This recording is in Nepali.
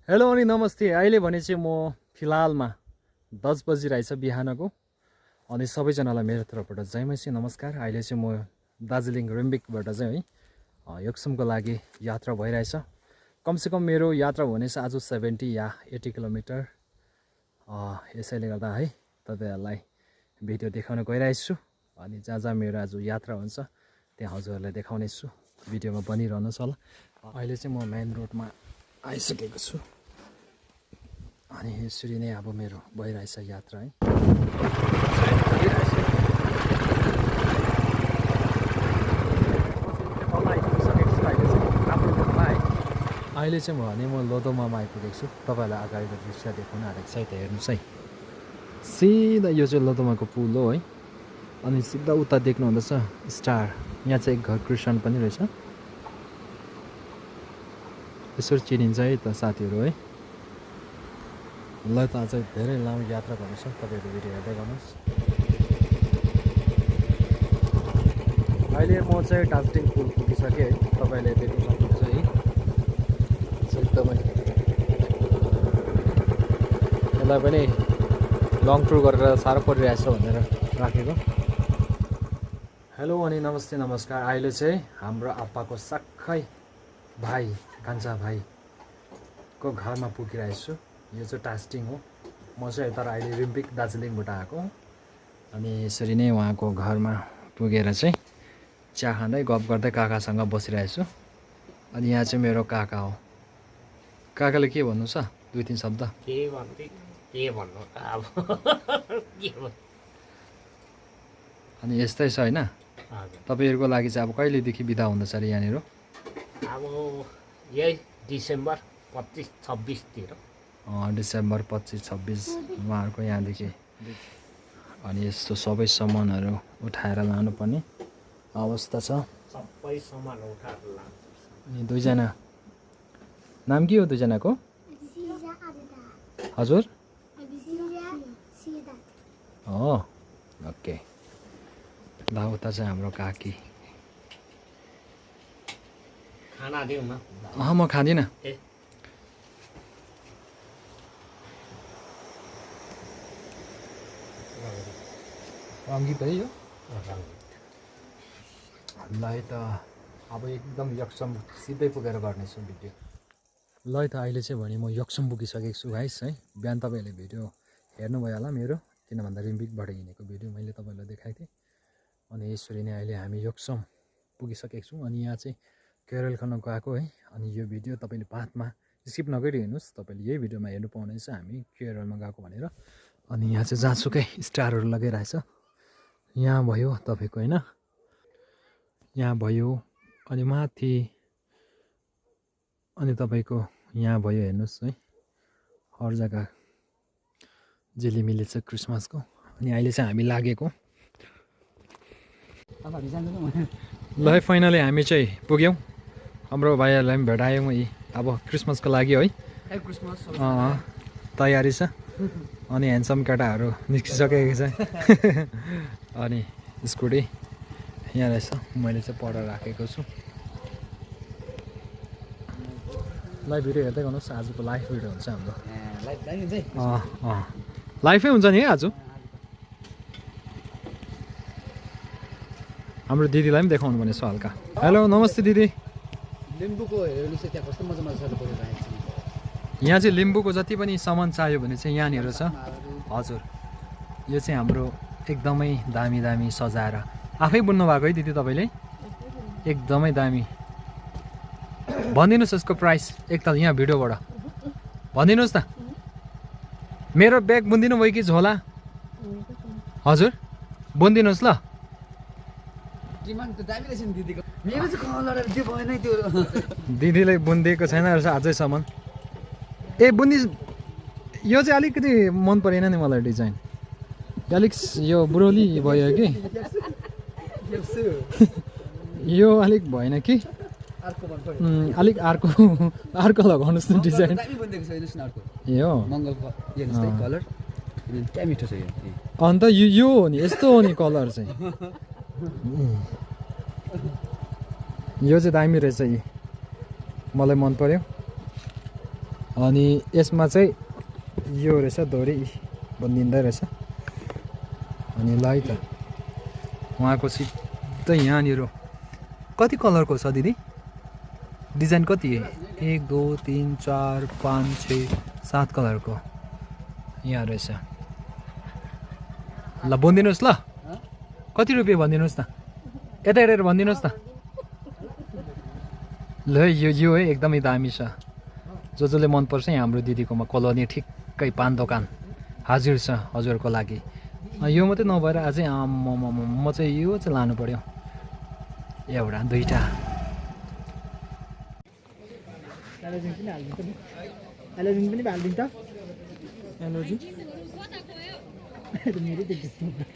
हेलो अनि नमस्ते। अहिले भने चाहिँ म फिलहालमा 10 बजिरहेछ बिहानको। अनि सबैजनालाई मेरो तर्फबाट जय मसी नमस्कार। अहिले चाहिँ म दार्जिलिङ रिम्बिकबाट चाहिँ है योक्समको लागि यात्रा भइरहेछ। कमसेकम मेरो यात्रा हुनेछ आज 70 या 80 किलोमिटर। यसैले गर्दा है तपाईहरुलाई भिडियो देखाउन गइरहेछु। अनि जहाँ जहाँ मेरो आज यात्रा हुन्छ त्यहाँ हजुरहरूलाई देखाउने छु। भिडियोमा बनिरहनुहोस् होला। अहिले चाहिँ म मेन रोडमा आइसकेको छु। अनि यसरी नै अब मेरो भइरहेछ यात्रा है। अहिले चाहिँ म लोधोमामा आइपुगेको छु। तपाईहरुलाई अगाडिको दृश्य देखाउन आँटेको छ। यता हेर्नुस् है, सिधा यो चाहिँ लोधोमाको पुल हो है। अनि सिधा उता देख्नु हुँदैछ स्टार। यहाँ चाहिँ एक घर कृष्ण पनि रहेछ। यसरी चिनिन्छ है त साथीहरु है। ल त अझै धेरै लामो यात्रा गर्नु छ। तपाईहरु भिडियो हेर्दै गर्नुस्। अहिले म चाहिँ टास्टिङ पुल पुगिसके है। तपाईले देख्न सक्नुहुन्छ है। एकदमै यसलाई पनि लङ टुर गरेर साह्रो परिरहेछ भनेर राखेको। हेलो अनि नमस्ते नमस्कार। अहिले चाहिँ हाम्रो आप्पाको सक्खै भाइ कान्छा भाइको घरमा पुगिरहेछु। यो चाहिँ टास्टिङ हो। म चाहिँ यता अहिले रिम्बिक दार्जिलिङबाट आएको। अनि यसरी नै उहाँको घरमा पुगेर चाहिँ चिया खाँदै गफ गर्दै काकासँग बसिरहेछु। अनि यहाँ चाहिँ मेरो काका हो। काकाले के भन्नु छ? दुई तीन शब्द के भन्नु अब के भन्नु। अनि यस्तै छ हैन। तपाईहरुको लागि चाहिँ अब कहिलेदेखि बिदा हुँदैछ अरे यहाँनिर? अब यही डिसेम्बर 25-26 तिर। डिसेम्बर 25-26 उहाँहरूको यहाँदेखि। अनि यस्तो सबै सामानहरू उठाएर लानुपर्ने अवस्था छ। सबै सामान उठाएर लानु। अनि दुईजना नाम के हो दुईजनाको? हजुर हो ओके। ल उता चाहिँ हाम्रो काकी। खाना दिउँ न। म खाँदिनँ। रङ्गीत है यो। ल त अब एकदम यक्सम सिधै पुगेर गर्नेछु भिडियो। ल त अहिले चाहिँ भने म यक्सम पुगिसकेको छु गाइस है। बिहान तपाईहरुले भिडियो हेर्नुभयो होला मेरो, किन भन्दा रिम्बिकबाट हिँडेको भिडियो मैले तपाईहरुलाई देखाएको थिएँ। अनि यसरी नै अहिले हामी यक्सम पुगिसकेको छौँ। अनि यहाँ चाहिँ केरल खान गएको है। अनि यो भिडियो तपाईले बादमा स्किप नगरी हेर्नुस्। तपाईले यही भिडियोमा हेर्नु पाउनेछ हामी केरलमा गएको भनेर। अनि यहाँ चाहिँ जहाँसुकै स्टारहरू लगाइरहेछ। यहाँ भयो तपाईको हैन, यहाँ भयो अनि माथि अनि तपाईको यहाँ भयो हेर्नुस् है। हर जग्गा झिलिमिली छ क्रिसमसको। अनि अहिले चाहिँ हामी लागेको। ल फाइनली हामी चाहिँ पुग्यौँ। हाम्रो भाइहरूलाई पनि भेटायौँ यी अब क्रिसमसको लागि है। तयारी छ। अनि ह्यान्डसम केटाहरू निस्किसकेको छ। अनि स्कुटी यहाँ रहेछ। मैले चाहिँ पर राखेको छु। लाइभ भिडियो हेर्दै गर्नुहोस्। आजको लाइभ भिडियो हुन्छ हाम्रो। लाइभै हुन्छ नि है आज। हाम्रो दिदीलाई पनि देखाउनु भनेछ हल्का। हेलो नमस्ते दिदी। लिम्बूको हेर्नु चाहिँ त्यहाँ कस्तो मजा मजाले परिरहेको छ। यहाँ चाहिँ लिम्बूको जति पनि सामान चाहियो भने चाहिँ यहाँनिर छ। हजुर यो चाहिँ हाम्रो एकदमै दामी दामी सजाएर आफै बुन्नु भएको है दिदी तपाईँले? एकदमै दामी। भनिदिनुहोस् यसको प्राइस एकताल यहाँ भिडियोबाट भनिदिनुहोस् न। मेरो ब्याग बुनिदिनु भयो कि झोला? हजुर बुनिदिनुहोस् ल। दिदीले बुनिदिएको छैन रहेछ अझैसम्म। ए बुन्दि यो चाहिँ अलिकति मन परेन नि मलाई डिजाइन। अलिक यो ब्रोली भयो कि यो अलिक भएन कि अलिक अर्को लगाउनुहोस् न डिजाइन। ए हो अन्त यो हो नि यस्तो हो नि कलर चाहिँ। यो चाहिँ दामी रहेछ। मलाई मन पर्यो। अनि यसमा चाहिँ यो रहेछ दोरी बनिँदै रहेछ अनि ल है त उहाँको सिधै यहाँनिर कति कलरको छ दिदी डिजाइन कति 1 2 3 4 5 6 7 कलरको यहाँ रहेछ ल भनिदिनुहोस् ल कति रुपियाँ भनिदिनुहोस् न यता हेरेर भनिदिनुहोस् न ल यो है एकदमै दामी छ जसले मनपर्छ यहाँ हाम्रो दिदीकोमा कोलोनी ठिक्कै पान दोकान हाजिर छ हजुरको लागि यो मात्रै नभएर अझै म चाहिँ यो चाहिँ लानु पर्यो एउटा दुईटा एलोजिन पनि हालिदिन्छ नि एलोजिन पनि हालिदिन्छ एलोजिन मेरै देख्दैछु